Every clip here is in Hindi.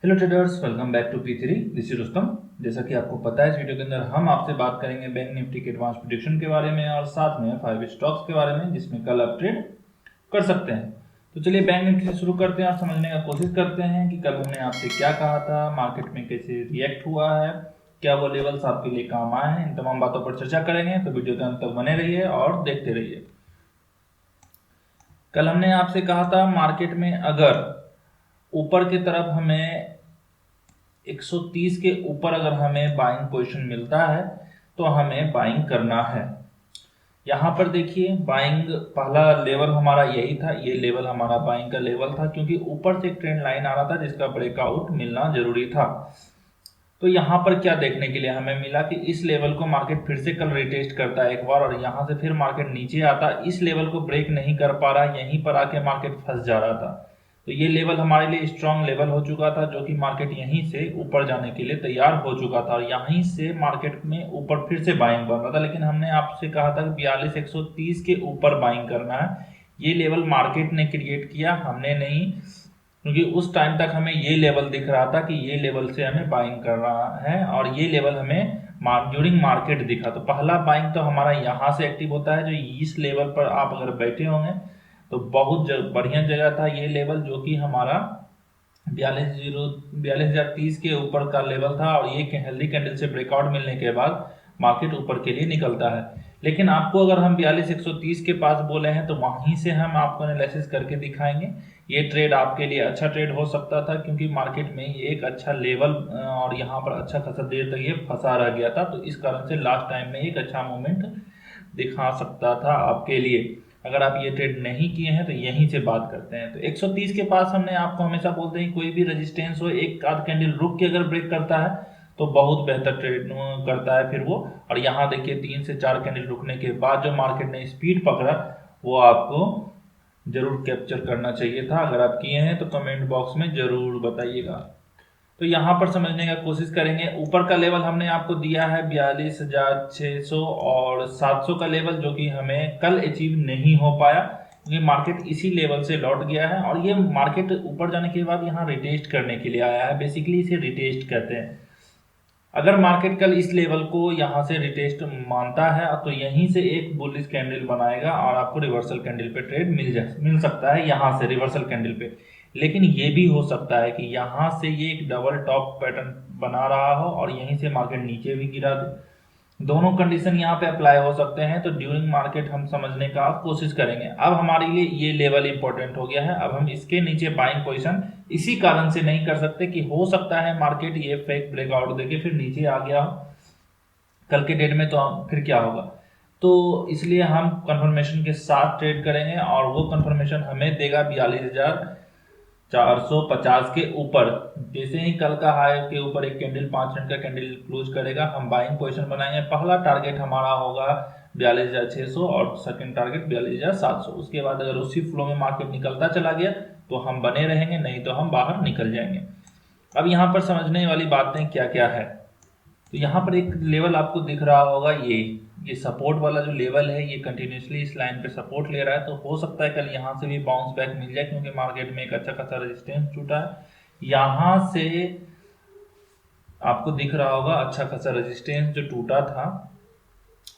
Hello traders, welcome back to P3। This is Rustam. जैसा कि आपको पता है, इस वीडियो के अंदर हम आपसे बात करेंगे बैंक निफ्टी के एडवांस प्रेडिक्शन के बारे में और साथ में 5 स्टॉक्स के बारे में जिसमें कल आप ट्रेड कर सकते हैं। तो चलिए बैंक निफ्टी से शुरू करते हैं और समझने का कोशिश करते हैं कि कल हमने आपसे क्या कहा था, मार्केट में कैसे रिएक्ट हुआ है, क्या वो लेवल्स आपके लिए काम आए हैं। इन तमाम बातों पर चर्चा करेंगे, तो वीडियो के अंत तक बने रहिए और देखते रहिए। कल हमने आपसे कहा था मार्केट में अगर ऊपर की तरफ हमें 130 के ऊपर अगर हमें बाइंग पोजीशन मिलता है तो हमें बाइंग करना है। यहाँ पर देखिए, बाइंग पहला लेवल हमारा यही था, ये लेवल हमारा बाइंग का लेवल था क्योंकि ऊपर से एक ट्रेंड लाइन आ रहा था जिसका ब्रेकआउट मिलना जरूरी था। तो यहाँ पर क्या देखने के लिए हमें मिला कि इस लेवल को मार्केट फिर से कल रिटेस्ट करता है एक बार और यहाँ से फिर मार्केट नीचे आता, इस लेवल को ब्रेक नहीं कर पा रहा, यहीं पर आके मार्केट फंस जा रहा था। तो ये लेवल हमारे लिए स्ट्रॉन्ग लेवल हो चुका था जो कि मार्केट यहीं से ऊपर जाने के लिए तैयार हो चुका था और यहीं से मार्केट में ऊपर फिर से बाइंग बन रहा था। लेकिन हमने आपसे कहा था कि 42,130 के ऊपर बाइंग करना है। ये लेवल मार्केट ने क्रिएट किया, हमने नहीं, क्योंकि उस टाइम तक हमें ये लेवल दिख रहा था कि ये लेवल से हमें बाइंग कर रहा है और ये लेवल हमें ड्यूरिंग मार्केट दिखा। तो पहला बाइंग तो हमारा यहाँ से एक्टिव होता है, जो इस लेवल पर आप अगर बैठे होंगे तो बहुत बढ़िया जगह था ये लेवल, जो कि हमारा 42,030 के ऊपर का लेवल था और ये हेल्दी कैंडल से ब्रेकआउट मिलने के बाद मार्केट ऊपर के लिए निकलता है। लेकिन आपको अगर हम 42,130 के पास बोले हैं तो वहीं से हम आपको एनालिसिस करके दिखाएंगे। ये ट्रेड आपके लिए अच्छा ट्रेड हो सकता था क्योंकि मार्केट में ये एक अच्छा लेवल और यहाँ पर अच्छा खासा देर तक ये फंसा रह गया था, तो इस कारण से लास्ट टाइम में एक अच्छा मोमेंट दिखा सकता था आपके लिए। अगर आप ये ट्रेड नहीं किए हैं तो यहीं से बात करते हैं। तो 130 के पास हमने आपको हमेशा बोलते हैं कोई भी रेजिस्टेंस हो, एक आध कैंडल रुक के अगर ब्रेक करता है तो बहुत बेहतर ट्रेड करता है फिर वो। और यहाँ देखिए 3 से 4 कैंडल रुकने के बाद जो मार्केट ने स्पीड पकड़ा वो आपको जरूर कैप्चर करना चाहिए था। अगर आप किए हैं तो कमेंट बॉक्स में जरूर बताइएगा। तो यहाँ पर समझने का कोशिश करेंगे। ऊपर का लेवल हमने आपको दिया है 42,600 और 700 का लेवल, जो कि हमें कल अचीव नहीं हो पाया क्योंकि मार्केट इसी लेवल से लौट गया है और ये मार्केट ऊपर जाने के बाद यहाँ रिटेस्ट करने के लिए आया है। बेसिकली इसे रिटेस्ट कहते हैं। अगर मार्केट कल इस लेवल को यहाँ से रिटेस्ट मानता है तो यहीं से एक बुलिश कैंडल बनाएगा और आपको रिवर्सल कैंडल पे ट्रेड मिल सकता है यहाँ से रिवर्सल कैंडल पे। लेकिन ये भी हो सकता है कि यहाँ से ये एक डबल टॉप पैटर्न बना रहा हो और यहीं से मार्केट नीचे भी गिरा दे। दोनों कंडीशन यहाँ पे अप्लाई हो सकते हैं, तो ड्यूरिंग मार्केट हम समझने का कोशिश करेंगे। अब हमारे लिए ये लेवल इंपॉर्टेंट हो गया है, अब हम इसके नीचे बाइंग पोजीशन इसी कारण से नहीं कर सकते कि हो सकता है मार्केट ये फेक ब्रेकआउट देके फिर नीचे आ गया हो कल के डेट में, तो फिर क्या होगा। तो इसलिए हम कंफर्मेशन के साथ ट्रेड करेंगे और वो कंफर्मेशन हमें देगा 42,450 के ऊपर। जैसे ही कल का हाई के ऊपर एक कैंडल 5 मिनट का कैंडल क्लोज करेगा, हम बाइंग पोजीशन बनाएंगे। पहला टारगेट हमारा होगा 42,600 और सेकंड टारगेट 42,700। उसके बाद अगर उसी फ्लो में मार्केट निकलता चला गया तो हम बने रहेंगे, नहीं तो हम बाहर निकल जाएंगे। अब यहाँ पर समझने वाली बातें क्या क्या है, तो यहाँ पर एक लेवल आपको दिख रहा होगा, ये सपोर्ट वाला जो लेवल है ये कंटिन्यूसली इस लाइन पे सपोर्ट ले रहा है। तो हो सकता है कल यहाँ से भी बाउंस बैक मिल जाए क्योंकि मार्केट में एक अच्छा खासा रेजिस्टेंस टूटा है। यहाँ से आपको दिख रहा होगा अच्छा खासा रेजिस्टेंस जो टूटा था,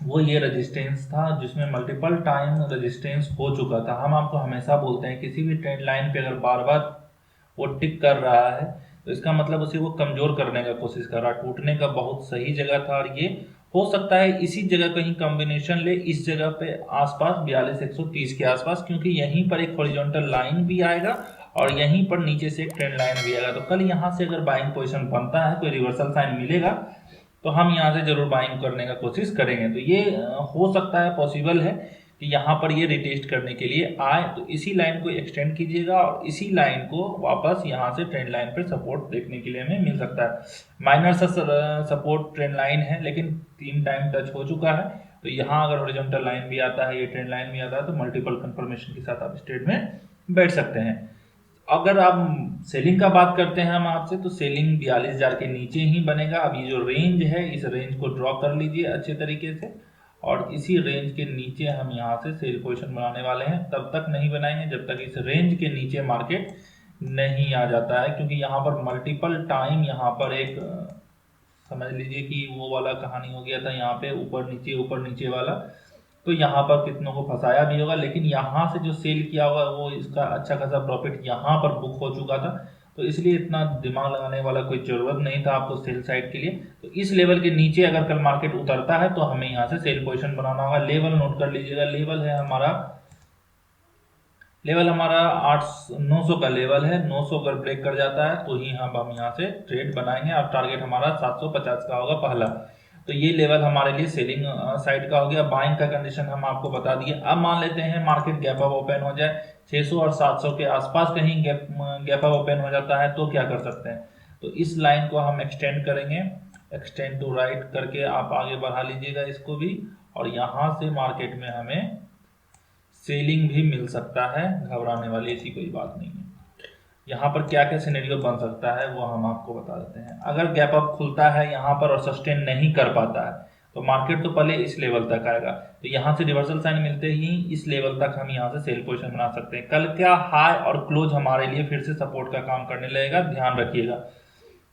वो ये रेजिस्टेंस था जिसमें मल्टीपल टाइम रेजिस्टेंस हो चुका था। हम आपको हमेशा बोलते हैं किसी भी ट्रेंड लाइन पे अगर बार बार वो टिक कर रहा है तो इसका मतलब उसे वो कमजोर करने का कोशिश कर रहा है। टूटने का बहुत सही जगह था और ये हो सकता है इसी जगह कहीं कॉम्बिनेशन ले, इस जगह पे आसपास 42,130 के आसपास, क्योंकि यहीं पर एक हॉरिजॉन्टल लाइन भी आएगा और यहीं पर नीचे से एक ट्रेंड लाइन भी आएगा। तो कल यहाँ से अगर बाइंग पोजीशन बनता है, कोई रिवर्सल साइन मिलेगा तो हम यहाँ से जरूर बाइंग करने का कोशिश करेंगे। तो ये हो सकता है, पॉसिबल है कि यहाँ पर ये रिटेस्ट करने के लिए आए, तो इसी लाइन को एक्सटेंड कीजिएगा और इसी लाइन को वापस यहाँ से ट्रेंड लाइन पर सपोर्ट देखने के लिए हमें मिल सकता है। माइनर सा सपोर्ट ट्रेंड लाइन है लेकिन 3 टाइम टच हो चुका है। तो यहाँ अगर हॉरिजॉन्टल लाइन भी आता है, ये ट्रेंड लाइन भी आता है, तो मल्टीपल कंफर्मेशन के साथ आप इस ट्रेड में बैठ सकते हैं। अगर आप सेलिंग का बात करते हैं हम आपसे, तो सेलिंग 42,000 के नीचे ही बनेगा। अब ये जो रेंज है इस रेंज को ड्रॉ कर लीजिए अच्छे तरीके से और इसी रेंज के नीचे हम यहाँ से सेल पोजीशन बनाने वाले हैं। तब तक नहीं बनाएंगे जब तक इस रेंज के नीचे मार्केट नहीं आ जाता है, क्योंकि यहाँ पर मल्टीपल टाइम यहाँ पर एक समझ लीजिए कि वो वाला कहानी हो गया था, यहाँ पे ऊपर नीचे वाला। तो यहाँ पर कितनों को फंसाया भी होगा, लेकिन यहाँ से जो सेल किया होगा वो इसका अच्छा खासा प्रॉफिट यहाँ पर बुक हो चुका था, तो इसलिए इतना दिमाग लगाने वाला कोई ज़रूरत नहीं था आपको सेल साइड के लिए। तो इस लेवल के नीचे अगर कल मार्केट उतरता है तो हमें यहाँ से सेल पोजीशन बनाना होगा। लेवल नोट कर लीजिएगा, लेवल हमारा 900 का लेवल है। 900 अगर ब्रेक कर जाता है तो ही हम यहाँ से ट्रेड बनाएंगे, और टारगेट हमारा 750 का होगा पहला। तो ये लेवल हमारे लिए सेलिंग साइड का हो गया। बाइंग का कंडीशन हम आपको बता दिए। अब मान लेते हैं मार्केट गैप अप ओपन हो जाए 600 और 700 के आसपास कहीं गैप अप ओपन हो जाता है तो क्या कर सकते हैं, तो इस लाइन को हम एक्सटेंड करेंगे, एक्सटेंड टू राइट करके आप आगे बढ़ा लीजिएगा इसको भी, और यहाँ से मार्केट में हमें सेलिंग भी मिल सकता है, घबराने वाली ऐसी कोई बात नहीं है। यहाँ पर क्या क्या सिनेरियो बन सकता है वो हम आपको बता देते हैं। अगर गैप अप खुलता है यहाँ पर और सस्टेन नहीं कर पाता है तो मार्केट तो पहले इस लेवल तक आएगा, तो यहाँ से रिवर्सल साइन मिलते ही इस लेवल तक हम यहाँ से सेल पोजीशन बना सकते हैं। कल क्या हाई और क्लोज हमारे लिए फिर से सपोर्ट का काम करने लगेगा, ध्यान रखिएगा।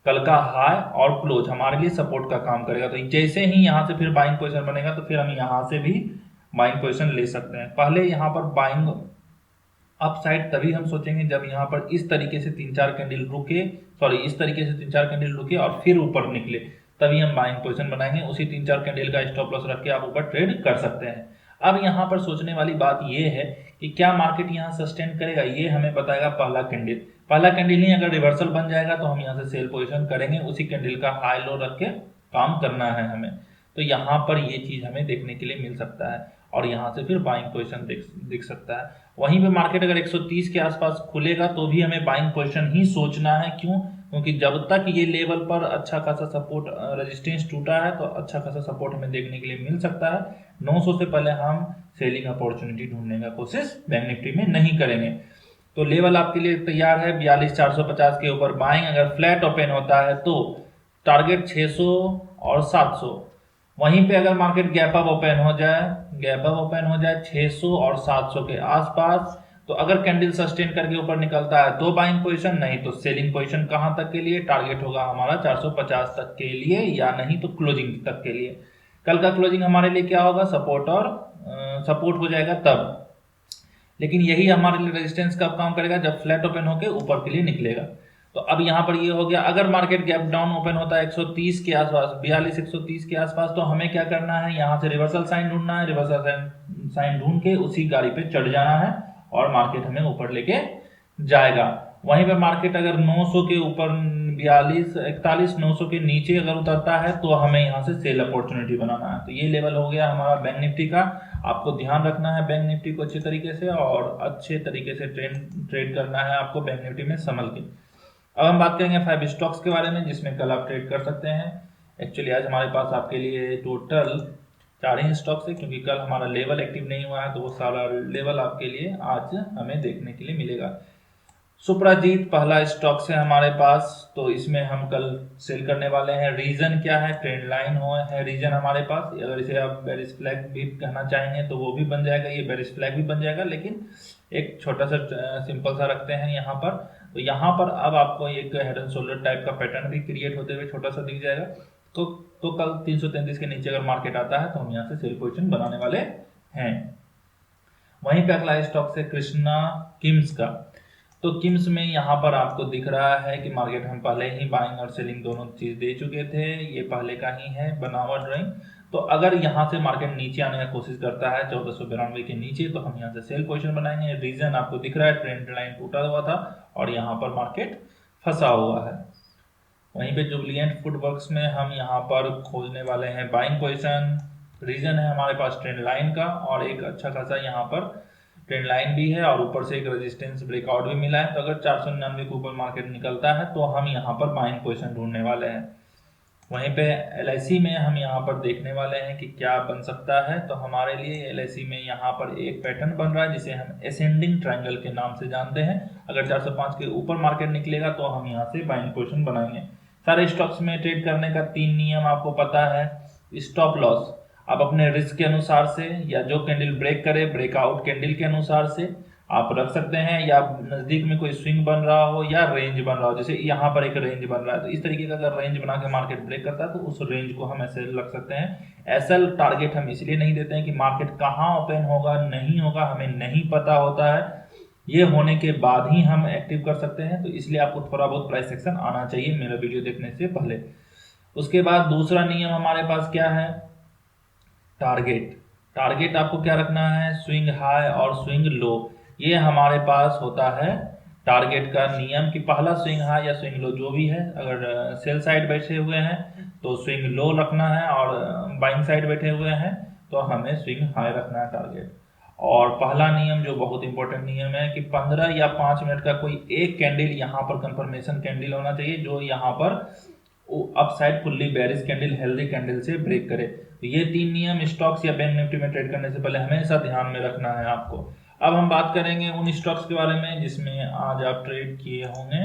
कल का हाई और क्लोज हमारे लिए सपोर्ट का काम करेगा, तो जैसे ही यहाँ से फिर बाइंग पोजीशन बनेगा तो फिर हम यहाँ से भी बाइंग पोजीशन ले सकते हैं। पहले यहाँ पर बाइंग अप साइड तभी हम सोचेंगे जब यहाँ पर इस तरीके से 3-4 कैंडल रुके, इस तरीके से 3-4 कैंडल रुके और फिर ऊपर निकले, तभी हम बाइंग पोजीशन बनाएंगे। उसी 3-4 कैंडल का स्टॉप लॉस रख के आप ऊपर ट्रेड कर सकते हैं। अब यहाँ पर सोचने वाली बात ये है कि क्या मार्केट यहाँ सस्टेन करेगा, ये हमें बताएगा पहला कैंडल ही अगर रिवर्सल बन जाएगा तो हम यहाँ से सेल पोजीशन करेंगे, उसी कैंडल का हाई लो रख के काम करना है हमें। तो यहाँ पर ये चीज़ हमें देखने के लिए मिल सकता है, और यहाँ से फिर बाइंग पोजीशन दिख सकता है। वहीं पे मार्केट अगर 130 के आसपास खुलेगा तो भी हमें बाइंग पोजीशन ही सोचना है। क्यों? क्योंकि जब तक ये लेवल पर अच्छा खासा सपोर्ट रेजिस्टेंस टूटा है तो अच्छा खासा सपोर्ट हमें देखने के लिए मिल सकता है। 900 से पहले हम सेलिंग अपॉर्चुनिटी ढूंढने का कोशिश बैंक निफ्टी में नहीं करेंगे। तो लेवल आपके लिए तैयार है 42,450 के ऊपर बाइंग। अगर फ्लैट ओपन होता है तो टारगेट 600 और 700। वहीं पे अगर मार्केट गैप अप ओपन हो जाए 600 और 700 के आसपास, तो अगर कैंडल सस्टेन करके ऊपर निकलता है तो बाइंग पोजीशन, नहीं तो सेलिंग पोजीशन। कहां तक के लिए? टारगेट होगा हमारा 450 तक के लिए, या नहीं तो क्लोजिंग तक के लिए। कल का क्लोजिंग हमारे लिए क्या होगा? सपोर्ट हो जाएगा तब, लेकिन यही हमारे लिए रेजिस्टेंस कब काम करेगा? जब फ्लैट ओपन होकर ऊपर के लिए निकलेगा। तो अब यहाँ पर ये हो गया, अगर मार्केट गैप डाउन ओपन होता है 130 के आसपास, 42-130 के आसपास, तो हमें क्या करना है? यहाँ से रिवर्सल साइन ढूंढना है। रिवर्सल साइन ढूंढ के उसी गाड़ी पे चढ़ जाना है और मार्केट हमें ऊपर लेके जाएगा। वहीं पे मार्केट अगर 900 के ऊपर 900 के नीचे अगर उतरता है तो हमें यहाँ से सेल अपॉर्चुनिटी बनाना है। तो ये लेवल हो गया हमारा बैंक निफ्टी का। आपको ध्यान रखना है बैंक निफ्टी को अच्छे तरीके से, और अच्छे तरीके से ट्रेड करना है आपको बैंक निफ्टी में संभल के। अब हम बात करेंगे 5 स्टॉक्स के बारे में जिसमें कल आप ट्रेड कर सकते हैं। एक्चुअली आज हमारे पास आपके लिए टोटल 4 ही स्टॉक्स है, क्योंकि कल हमारा लेवल एक्टिव नहीं हुआ है, तो वो सारा लेवल आपके लिए आज हमें देखने के लिए मिलेगा। सुप्राजीत पहला स्टॉक है हमारे पास, तो इसमें हम कल सेल करने वाले हैं। रीजन क्या है? ट्रेंड लाइन है रीजन हमारे पास। अगर इसे आप बेरिश फ्लैग भी कहना चाहेंगे तो वो भी बन जाएगा, ये बेरिश फ्लैग भी बन जाएगा, लेकिन एक छोटा सा सिंपल सा रखते हैं यहाँ पर। तो यहाँ पर अब आपको एक हेड एंड शोल्डर टाइप का पैटर्न भी क्रिएट होते हुए छोटा सा दिख जाएगा। तो कल 333 के नीचे अगर मार्केट आता है तो हम यहाँ से सेल पोजीशन बनाने वाले हैं। वहीं पे अगला स्टॉक है कृष्णा किम्स का। तो किम्स में यहाँ पर आपको दिख रहा है कि मार्केट हम पहले ही बाइंग और सेलिंग दोनों चीज दे चुके थे, ये पहले का ही है बना हुआ ड्राइंग। तो अगर यहाँ से मार्केट नीचे आने का कोशिश करता है 1492 के नीचे, तो हम यहाँ से सेल पोजीशन बनाएंगे। रीजन आपको दिख रहा है, ट्रेंड लाइन टूटा हुआ था और यहाँ पर मार्केट फंसा हुआ है। वहीं पे जुबलिएंट फूडवर्क्स में हम यहाँ पर खोजने वाले हैं बाइंग पोजीशन। रीजन है हमारे पास ट्रेंड लाइन का, और एक अच्छा खासा यहाँ पर ट्रेंड लाइन भी है, और ऊपर से एक रेजिस्टेंस ब्रेकआउट भी मिला है। तो अगर 499 के ऊपर मार्केट निकलता है तो हम यहाँ पर बाइंग पोजीशन ढूंढने वाले हैं। वहीं पे LIC में हम यहाँ पर देखने वाले हैं कि क्या बन सकता है। तो हमारे लिए LIC में यहाँ पर एक पैटर्न बन रहा है जिसे हम असेंडिंग ट्रायंगल के नाम से जानते हैं। अगर 405 के ऊपर मार्केट निकलेगा तो हम यहाँ से बाइंग पोजीशन बनाएंगे। सारे स्टॉक्स में ट्रेड करने का 3 नियम आपको पता है। स्टॉप लॉस आप अपने रिस्क के अनुसार से, या जो कैंडल ब्रेक करे ब्रेकआउट कैंडल के अनुसार से। आप रख सकते हैं, या नज़दीक में कोई स्विंग बन रहा हो या रेंज बन रहा हो, जैसे यहाँ पर एक रेंज बन रहा है, तो इस तरीके का अगर रेंज बना के मार्केट ब्रेक करता है तो उस रेंज को हम ऐसे रख सकते हैं। एसएल टारगेट हम इसलिए नहीं देते हैं कि मार्केट कहाँ ओपन होगा नहीं होगा हमें नहीं पता होता है, ये होने के बाद ही हम एक्टिव कर सकते हैं, तो इसलिए आपको थोड़ा बहुत प्राइस एक्शन आना चाहिए मेरा वीडियो देखने से पहले। उसके बाद दूसरा नियम हमारे पास क्या है, टारगेट। टारगेट आपको क्या रखना है, स्विंग हाई और स्विंग लो, ये हमारे पास होता है टारगेट का नियम कि पहला स्विंग हाई या स्विंग लो जो भी है, अगर सेल साइड बैठे हुए हैं तो स्विंग लो रखना है, और बाइंग साइड बैठे हुए हैं तो हमें स्विंग हाई रखना है टारगेट। और पहला नियम जो बहुत इंपॉर्टेंट नियम है कि 15 या 5 मिनट का कोई एक कैंडल यहाँ पर कंफर्मेशन कैंडल होना चाहिए जो यहाँ पर upside fully bearish candle healthy candle से ब्रेक करे। तो ये 3 नियम स्टॉक्स या बैंक निफ्टी में ट्रेड करने से पहले हमेशा ध्यान में रखना है आपको। अब हम बात करेंगे उन स्टॉक्स के बारे में जिसमें आज आप ट्रेड किए होंगे।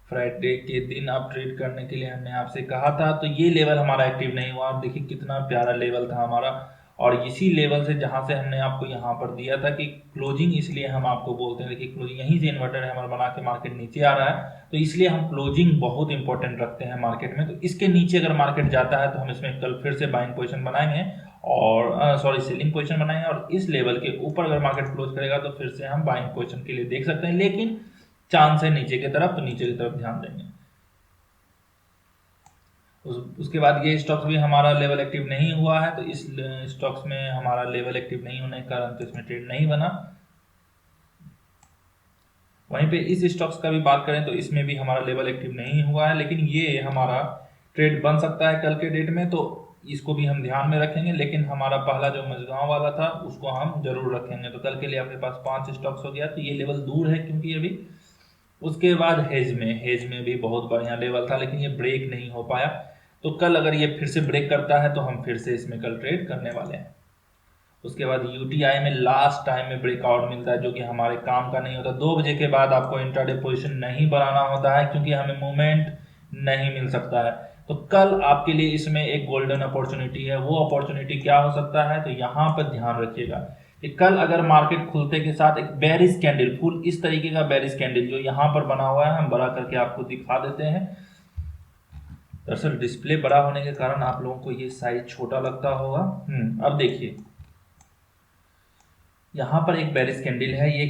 फ्राइडे के दिन आप ट्रेड करने के लिए हमने आपसे कहा था, तो ये लेवल हमारा एक्टिव नहीं हुआ। आप देखिए कितना प्यारा लेवल था हमारा, और इसी लेवल से जहां से हमने आपको यहाँ पर दिया था कि क्लोजिंग, इसलिए हम आपको बोलते हैं देखिए क्लोजिंग यहीं से इन्वर्टर है हमारा बना के मार्केट नीचे आ रहा है, तो इसलिए हम क्लोजिंग बहुत इंपॉर्टेंट रखते हैं मार्केट में। तो इसके नीचे अगर मार्केट जाता है तो हम इसमें कल फिर से बाइंग पोजिशन बनाएंगे और सेलिंग पोजिशन बनाएंगे, और इस लेवल के ऊपर अगर मार्केट क्लोज करेगा तो फिर से हम बाइंग पोजिशन के लिए देख सकते हैं, लेकिन चांस है नीचे की तरफ, तो नीचे की तरफ ध्यान देंगे। उसके बाद ये स्टॉक्स भी हमारा लेवल एक्टिव नहीं हुआ है, तो इस स्टॉक्स में हमारा लेवल एक्टिव नहीं होने के कारण तो इसमें ट्रेड नहीं बना। वहीं पे इस स्टॉक्स का भी बात करें तो इसमें भी हमारा लेवल एक्टिव नहीं हुआ है, लेकिन ये हमारा ट्रेड बन सकता है कल के डेट में, तो इसको भी हम ध्यान में रखेंगे। लेकिन हमारा पहला जो मझगांव वाला था उसको हम जरूर रखेंगे। तो कल के लिए आपके पास 5 स्टॉक्स हो गया, तो ये लेवल दूर है क्योंकि अभी। उसके बाद हेज में भी बहुत बढ़िया लेवल था, लेकिन ये ब्रेक नहीं हो पाया, तो कल अगर ये फिर से ब्रेक करता है तो हम फिर से इसमें कल ट्रेड करने वाले हैं। उसके बाद यूटीआई में लास्ट टाइम में ब्रेकआउट मिलता है जो कि हमारे काम का नहीं होता। 2 बजे के बाद आपको इंट्राडे पोजीशन नहीं बनाना होता है क्योंकि हमें मूवमेंट नहीं मिल सकता है। तो कल आपके लिए इसमें एक गोल्डन अपॉर्चुनिटी है। वो अपॉर्चुनिटी क्या हो सकता है, तो यहाँ पर ध्यान रखिएगा कि कल अगर मार्केट खुलते के साथ एक बेरिश कैंडल, फुल इस तरीके का बेरिश कैंडल जो यहाँ पर बना हुआ है, हम बड़ा करके आपको दिखा देते हैं। दरअसल डिस्प्ले बड़ा होने के कारण आप लोगों को ये साइज छोटा लगता होगा। अब देखिए यहाँ पर एक बेरिश कैंडल है, ये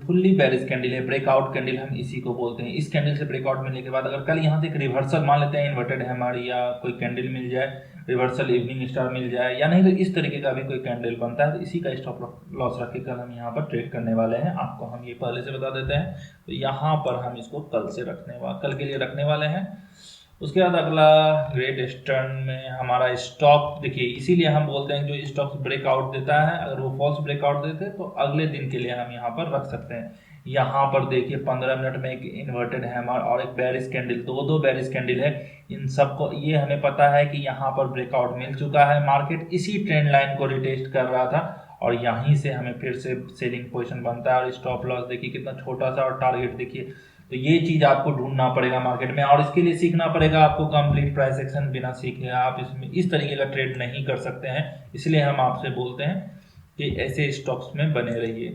फुल्ली बेरिश कैंडल है, ब्रेकआउट कैंडल हम इसी को बोलते हैं। इस कैंडल से ब्रेकआउट मिलने के बाद अगर कल यहाँ से एक रिवर्सल मान लेते हैं, इन्वर्टेड है हमारी, या कोई कैंडल मिल जाए, रिवर्सल इवनिंग स्टार मिल जाए, या नहीं तो इस तरीके का भी कोई कैंडल बनता है, तो इसी का स्टॉप लॉस रख के कल हम यहाँ पर ट्रेड करने वाले हैं। आपको हम ये पहले से बता देते हैं, तो यहाँ पर हम इसको कल के लिए रखने वाले हैं। उसके बाद अगला ग्रेट ईस्टर्न में हमारा स्टॉक देखिए, इसीलिए हम बोलते हैं जो स्टॉक ब्रेकआउट देता है, अगर वो फॉल्स ब्रेकआउट देते हैं तो अगले दिन के लिए हम यहाँ पर रख सकते हैं। यहाँ पर देखिए 15 मिनट में एक इन्वर्टेड हैमर और एक बेरिश कैंडल, दो बेरिश कैंडल है। इन सबको ये हमें पता है कि यहाँ पर ब्रेकआउट मिल चुका है, मार्केट इसी ट्रेंड लाइन को रिटेस्ट कर रहा था और यहीं से हमें फिर से सेलिंग पोजीशन बनता है। और स्टॉप लॉस देखिए कितना छोटा सा, और टारगेट देखिए। तो ये चीज आपको ढूंढना पड़ेगा मार्केट में, और इसके लिए सीखना पड़ेगा आपको कंप्लीट प्राइस एक्शन। बिना सीखे आप इसमें इस तरीके का ट्रेड नहीं कर सकते हैं, इसलिए हम आपसे बोलते हैं कि ऐसे स्टॉक्स में बने रहिए।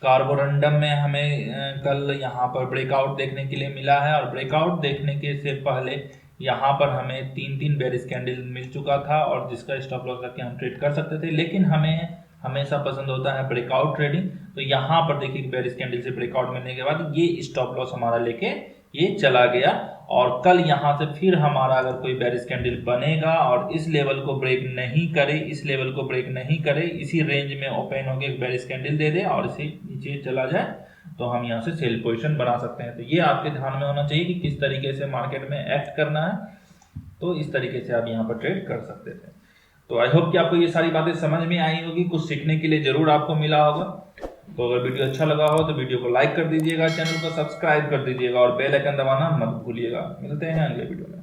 कार्बोरंडम में हमें कल यहाँ पर ब्रेकआउट देखने के लिए मिला है, और ब्रेकआउट देखने के से पहले यहाँ पर हमें 3 बेरिश कैंडल मिल चुका था, और जिसका स्टॉप लॉस रख के हम ट्रेड कर सकते थे। लेकिन हमें हमेशा पसंद होता है ब्रेकआउट ट्रेडिंग। तो यहाँ पर देखिए बेरिश कैंडल से ब्रेकआउट मिलने के बाद ये स्टॉप लॉस हमारा लेके ये चला गया, और कल यहाँ से फिर हमारा अगर कोई बेरिश कैंडल बनेगा और इस लेवल को ब्रेक नहीं करे, इसी रेंज में ओपन होकर एक बेरिश कैंडल दे दे और इसे नीचे चला जाए, तो हम यहाँ से सेल पोजीशन बना सकते हैं। तो ये आपके ध्यान में होना चाहिए कि किस तरीके से मार्केट में एक्ट करना है, तो इस तरीके से आप यहाँ पर ट्रेड कर सकते थे। तो आई होप कि आपको ये सारी बातें समझ में आई होगी, कुछ सीखने के लिए जरूर आपको मिला होगा। तो अगर वीडियो अच्छा लगा हो तो वीडियो को लाइक कर दीजिएगा, चैनल को सब्सक्राइब कर दीजिएगा और बेल आइकन दबाना मत भूलिएगा। मिलते हैं अगले वीडियो में।